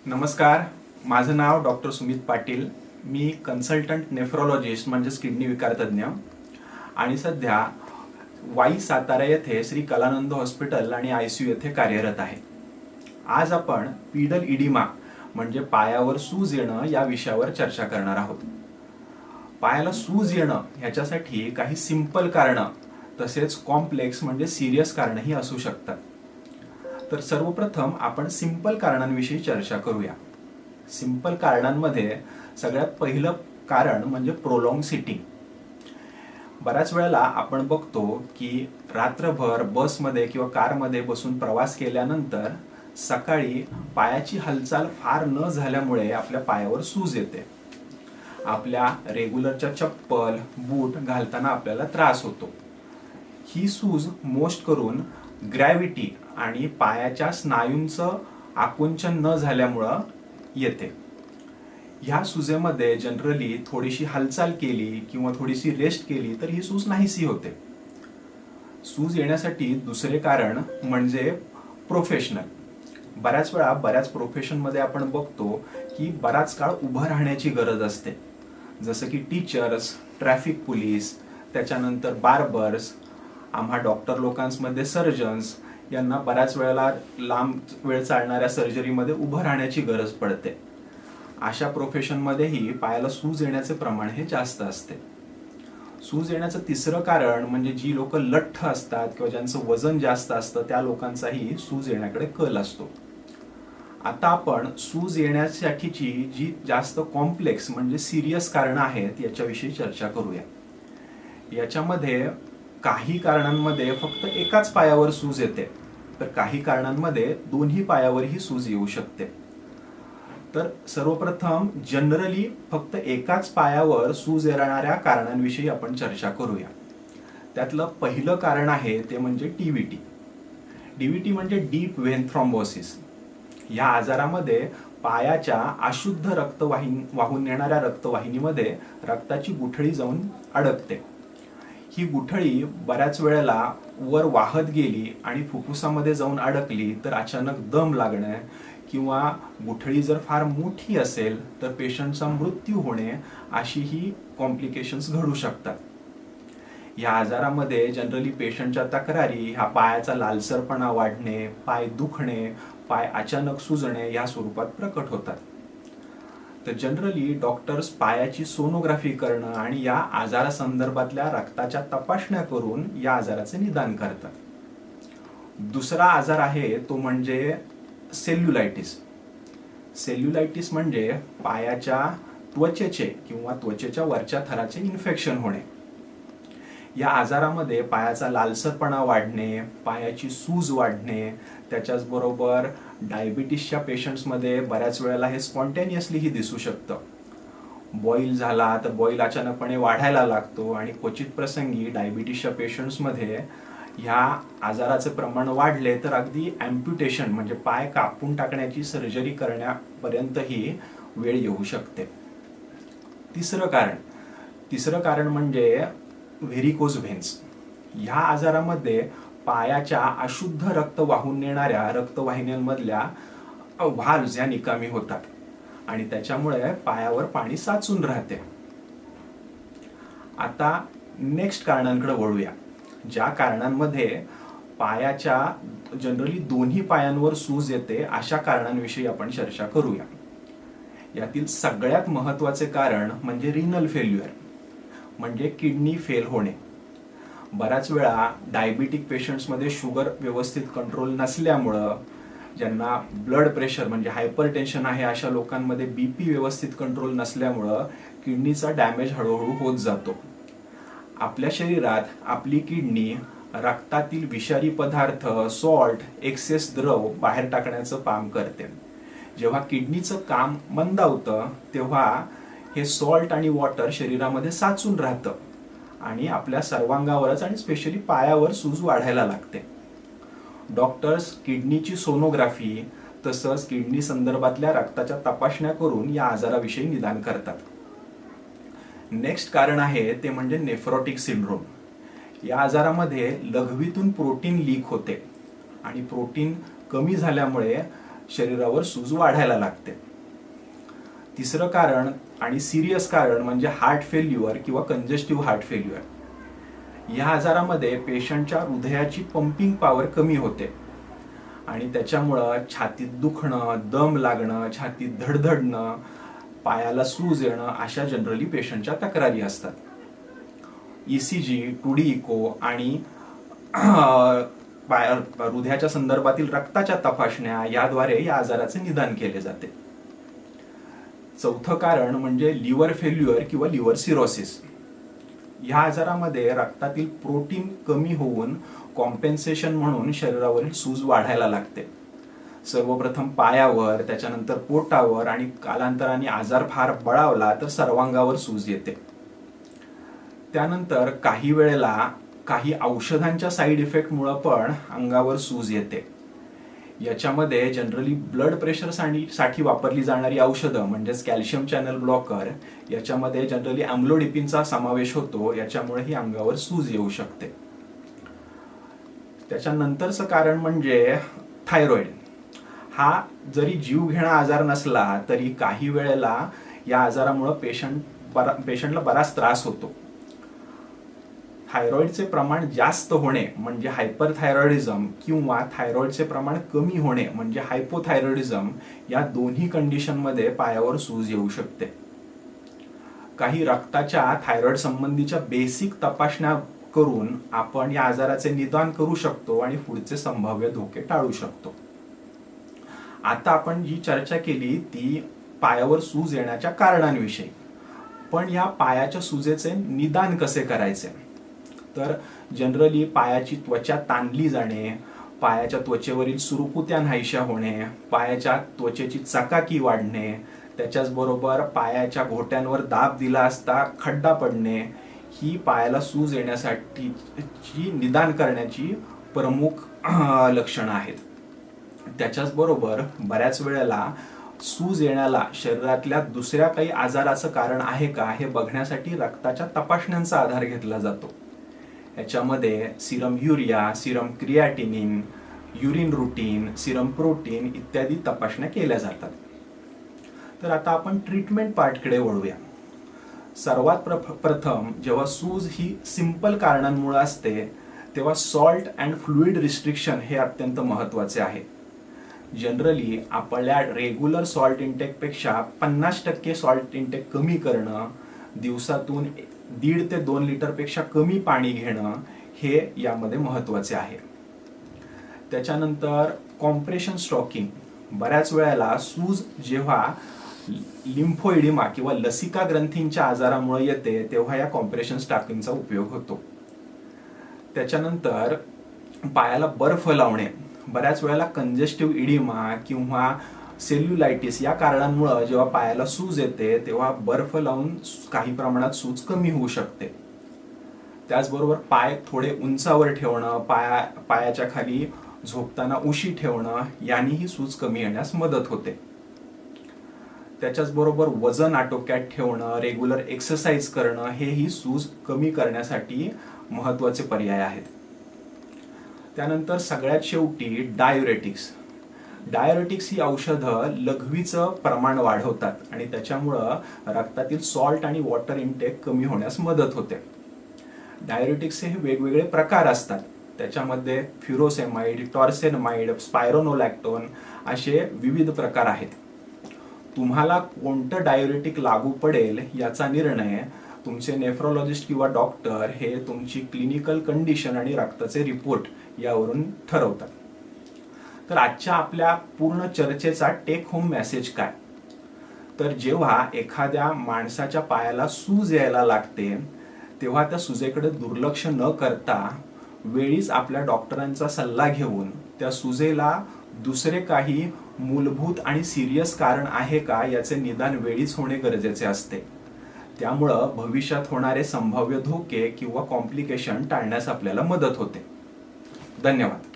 नमस्कार, माझं नाव डॉक्टर सुमित पाटील. मी consultant nephrologist म्हणजेच किडनी विकार तज्ज्ञ आणि सध्या वाई सातारा येथे श्री कलानंद हॉस्पिटल आणि ICU येथे कार्यरत आहे. आज आपण पीडल इडिमा म्हणजे पायावर सूज येणं या विषयावर चर्चा करणार आहोत. पायाला सूज येणं ह्याच्यासाठी काही सिंपल कारणं तसेच कॉम्प्लेक्स म्हणजे सिरियस कारणंही असू शकतात. तर सर्वप्रथम आपण सिंपल कारणांविषयी चर्चा करूया. सिंपल कारणांमध्ये सगळ्यात पहिलं कारण म्हणजे प्रोलॉंग सिटिंग. बऱ्याच वेळेला आपण बघतो की रात्रभर बसमध्ये किंवा कारमध्ये बसून प्रवास केल्यानंतर सकाळी पायाची हालचाल फार न झाल्यामुळे आपल्या पायावर सूज येते. आपल्या रेग्युलरच्या चप्पल बूट घालताना आपल्याला त्रास होतो. ही सूज मोस्ट करून ग्रॅव्हिटी आणि पायाच्या स्नायूंचं आकुंचन न झाल्यामुळं येते. ह्या सुजेमध्ये जनरली थोडीशी हालचाल केली किंवा थोडीशी रेस्ट केली तर ही सूज नाहीशी होते. सूज येण्यासाठी दुसरे कारण म्हणजे प्रोफेशनल. बऱ्याच वेळा बऱ्याच प्रोफेशनमध्ये आपण बघतो की बराच काळ उभं राहण्याची गरज असते. जसं की टीचर्स, ट्रॅफिक पोलीस, त्याच्यानंतर बार्बर्स, आम्हा डॉक्टर लोकांमध्ये सर्जन्स यांना बऱ्याच वेळेला लांब वेळ चालणाऱ्या सर्जरीमध्ये उभं राहण्याची गरज पडते. अशा प्रोफेशनमध्येही पायाला सूज येण्याचे प्रमाण हे जास्त असते. सूज येण्याचं तिसरं कारण म्हणजे जी लोक लठ्ठ असतात किंवा ज्यांचं वजन जास्त असतं त्या लोकांचाही सूज येण्याकडे कल असतो. आता आपण सूज येण्यासाठीची जी जास्त कॉम्प्लेक्स म्हणजे सिरियस कारणं आहेत याच्याविषयी चर्चा करूया. याच्यामध्ये काही कारणांमध्ये फक्त एकाच पायावर सूज येते तर काही कारणांमध्ये दोन्ही पायावरही सूज येऊ शकते. तर सर्वप्रथम जनरली फक्त एकाच पायावर सूज येणाऱ्या कारणांविषयी आपण चर्चा करूया. त्यातलं पहिलं कारण आहे ते म्हणजे DVT. DVT म्हणजे डीप व्हेन थ्रॉम्बोसिस. या आजारामध्ये पायाच्या अशुद्ध वाहून येणाऱ्या रक्तवाहिनीमध्ये रक्ताची गुठळी जाऊन अडकते. ही गुठळी बऱ्याच वेळेला वर वाहत गेली आणि फुफ्फुसामध्ये जाऊन अडकली तर अचानक दम लागणे किंवा गुठळी जर फार मोठी असेल तर पेशंटचा मृत्यू होणे अशी ही कॉम्प्लिकेशन्स घडू शकतात. या आजारामध्ये जनरली पेशंटच्या तक्रारी ह्या पायाचा लालसरपणा वाढणे, पाय दुखणे, पाय अचानक सुजणे या स्वरूपात प्रकट होतात. तर जनरली डॉक्टर्स पायाची सोनोग्राफी करणं आणि या आजारासंदर्भातल्या रक्ताच्या तपासण्या करून या आजाराचे निदान करतात. दुसरा आजार आहे तो म्हणजे सेल्युलायटिस. सेल्युलायटिस म्हणजे पायाच्या त्वचेचे किंवा त्वचेच्या वरच्या थराचे इन्फेक्शन होणे. या आजारामध्ये पायाचा लालसरपणा वाढणे, पायाची सूज वाढणे, त्याच्याचबरोबर डायबिटीसच्या पेशंट्समध्ये बऱ्याच वेळेला हे स्पॉन्टेनियसलीही दिसू शकतं. बॉईल झाला तर बॉईल अचानकपणे वाढायला लागतो आणि क्वचित प्रसंगी डायबिटीसच्या पेशंट्समध्ये ह्या आजाराचे प्रमाण वाढले तर अगदी ॲम्प्युटेशन म्हणजे पाय कापून टाकण्याची सर्जरी करण्यापर्यंतही वेळ येऊ शकते. तिसरं कारण म्हणजे व्हेरिकोज व्हेन्स. ह्या आजारामध्ये पायाच्या अशुद्ध रक्त वाहून नेणाऱ्या रक्तवाहिन्यांमधल्या व्हाल्व्ज या निकामी होतात आणि त्याच्यामुळे पायावर पाणी साचून राहते. आता नेक्स्ट कारणांकडे वळूया. ज्या कारणांमध्ये पायाच्या जनरली दोन्ही पायांवर सूज येते अशा कारणांविषयी आपण चर्चा करूया. यातील सगळ्यात महत्त्वाचे कारण म्हणजे रिनल फेल्युअर म्हणजे किडनी फेल होणे. बऱ्याच वेळा डायबिटिक पेशंट्समध्ये शुगर व्यवस्थित कंट्रोल नसल्यामुळं, ज्यांना ब्लड प्रेशर म्हणजे हायपरटेन्शन आहे अशा लोकांमध्ये BP व्यवस्थित कंट्रोल नसल्यामुळं किडनीचा डॅमेज हळूहळू होत जातो. आपल्या शरीरात आपली किडनी रक्तातील विषारी पदार्थ, सॉल्ट, एक्सेस द्रव बाहेर टाकण्याचं काम करते. जेव्हा किडनीचं काम मंदावतं तेव्हा हे सॉल्ट आणि वॉटर शरीरामध्ये साचून राहतं आणि आपल्या सर्वांगावरच आणि स्पेशली पायावर सूज वाढायला लागते. डॉक्टर्स किडनीची सोनोग्राफी तसंच किडनी संदर्भातल्या रक्ताच्या तपासण्या करून या आजाराविषयी निदान करतात. नेक्स्ट कारण आहे ते म्हणजे नेफ्रोटिक सिंड्रोम. या आजारामध्ये लघवीतून प्रोटीन लीक होते आणि प्रोटीन कमी झाल्यामुळे शरीरावर सूज वाढायला लागते. तिसरं कारण आणि सिरियस कारण म्हणजे हार्ट फेल्युअर किंवा कंजेस्टिव्ह हार्ट फेल्युअर. या आजारामध्ये पेशंटच्या हृदयाची पंपिंग पॉवर कमी होते आणि त्याच्यामुळं छातीत दुखणं, दम लागणं, छातीत धडधडणं, पायाला सूज येणं अशा जनरली पेशंटच्या तक्रारी असतात. ECG, 2D इको आणि हृदयाच्या संदर्भातील रक्ताच्या तपासण्या याद्वारे या आजाराचे निदान केले जाते. चौथं कारण म्हणजे लिव्हर फेल्युअर किंवा लिव्हर सिरोसिस. या आजारामध्ये रक्तातील प्रोटीन कमी होऊन कॉम्पेन्सेशन म्हणून शरीरावरील सूज वाढायला लागते. सर्वप्रथम पायावर, त्याच्यानंतर पोटावर आणि कालांतराने आजार फार बळावला तर सर्वांगावर सूज येते. त्यानंतर काही वेळेला काही औषधांच्या साईड इफेक्टमुळे पण अंगावर सूज येते. याच्यामध्ये जनरली ब्लड प्रेशर साठी वापरली जाणारी औषधं म्हणजेच कॅल्शियम चॅनल ब्लॉकर याच्यामध्ये जनरली अम्लोडिपिनचा समावेश होतो. याच्यामुळे ही अंगावर सूज येऊ शकते. त्याच्यानंतरचं कारण म्हणजे थायरॉइड. हा जरी जीवघेणा आजार नसला तरी काही वेळेला या आजारामुळे पेशंटला बराच त्रास होतो. थायरॉइडचे प्रमाण जास्त होणे म्हणजे हायपरथायरॉइडिझम किंवा थायरॉइडचे प्रमाण कमी होणे म्हणजे हायपोथायरॉइडिझम या दोन्ही कंडिशनमध्ये पायावर सूज येऊ शकते. काही रक्ताच्या थायरॉइड संबंधीच्या बेसिक तपासण्या करून आपण या आजाराचे निदान करू शकतो आणि पुढचे संभाव्य धोके टाळू शकतो. आता आपण जी चर्चा केली ती पायावर सूज येण्याच्या कारणांविषयी. पण या पायाच्या सुजेचे निदान कसे करायचे? तर जनरली पायाची त्वचा ताणली जाणे, पायाच्या त्वचेवरील सुरकुत्या नाहीशा होणे, पायाच्या त्वचेची चकाकी वाढणे, त्याच्याच बरोबर पायाच्या घोट्यांवर दाब दिला असता खड्डा पडणे ही पायाला सूज येण्यासाठीची निदान करण्याची प्रमुख लक्षणं आहेत. त्याच्याच बरोबर बऱ्याच वेळेला सूज येण्याला शरीरातल्या दुसऱ्या काही आजाराचं कारण आहे का हे बघण्यासाठी रक्ताच्या तपासण्यांचा आधार घेतला जातो. याच्यामध्ये Serum urea, Serum creatinine, urine routine, Serum protein इत्यादी तपासण्या केल्या जातात. तर आता आपण ट्रीटमेंट पार्टकडे वळूया. सर्वात प्रथम जेव्हा सूज ही सिंपल कारणांमुळे असते तेव्हा सॉल्ट अँड फ्लुइड रिस्ट्रिक्शन हे अत्यंत महत्त्वाचे आहे. जनरली आपल्या रेग्युलर सॉल्ट इंटेकपेक्षा 50% सॉल्ट इंटेक कमी करणं, दिवसातून 1.5 ते 2 लिटरपेक्षा कमी पाणी घेणं हे यामध्ये महत्त्वाचे आहे. त्याच्यानंतर कॉम्प्रेशन स्टॉकिंग. बऱ्याच वेळेला सूज जेव्हा लिम्फोइडिमा किंवा लसिका ग्रंथींच्या आजारामुळे येते तेव्हा या कॉम्प्रेशन स्टॉकिंगचा उपयोग होतो. त्याच्यानंतर पायाला बर्फ लावणे. बऱ्याच वेळेला कंजेस्टिव्ह इडिमा किंवा सेल्युलायटिस या कारणांमुळे जेव्हा पायाला सूज येते तेव्हा बर्फ लावून काही प्रमाणात सूज कमी होऊ शकते. त्याचबरोबर पाय थोडे उंचावर ठेवणं, पायाच्या खाली झोपताना उशी ठेवणं यांनीही सूज कमी येण्यास मदत होते. त्याच्याच बरोबर वजन आटोक्यात ठेवणं, रेग्युलर एक्सरसाइज करणं हेही सूज कमी करण्यासाठी महत्त्वाचे पर्याय आहेत. त्यानंतर सगळ्यात शेवटी डायुरेटिक्स. डायुरेटिक्स ही औषधं लघवीचं प्रमाण वाढवतात आणि त्याच्यामुळं रक्तातील सॉल्ट आणि वॉटर इनटेक कमी होण्यास मदत होते. डायुरेटिक्सचे हे वेगवेगळे प्रकार असतात. त्याच्यामध्ये फ्युरोसेमाइड, टॉर्सेनमाइड, स्पायरोनोलॅक्टोन असे विविध प्रकार आहेत. तुम्हाला कोणतं डायुरेटिक लागू पडेल याचा निर्णय तुमचे नेफ्रोलॉजिस्ट किंवा डॉक्टर हे तुमची क्लिनिकल कंडिशन आणि रक्ताचे रिपोर्ट यावरून ठरवतात. तर आजच्या आपल्या पूर्ण चर्चेचा टेक होम मेसेज काय? तर जेव्हा एखाद्या माणसाच्या पायाला सूज यायला लागते तेव्हा त्या सुजेकडे दुर्लक्ष न करता वेळीच आपल्या डॉक्टरांचा सल्ला घेऊन त्या सुजेला दुसरे काही मूलभूत आणि सिरियस कारण आहे का याचे निदान वेळीच होणे गरजेचे असते. त्यामुळं भविष्यात होणारे संभाव्य धोके किंवा कॉम्प्लिकेशन टाळण्यास आपल्याला मदत होते. धन्यवाद.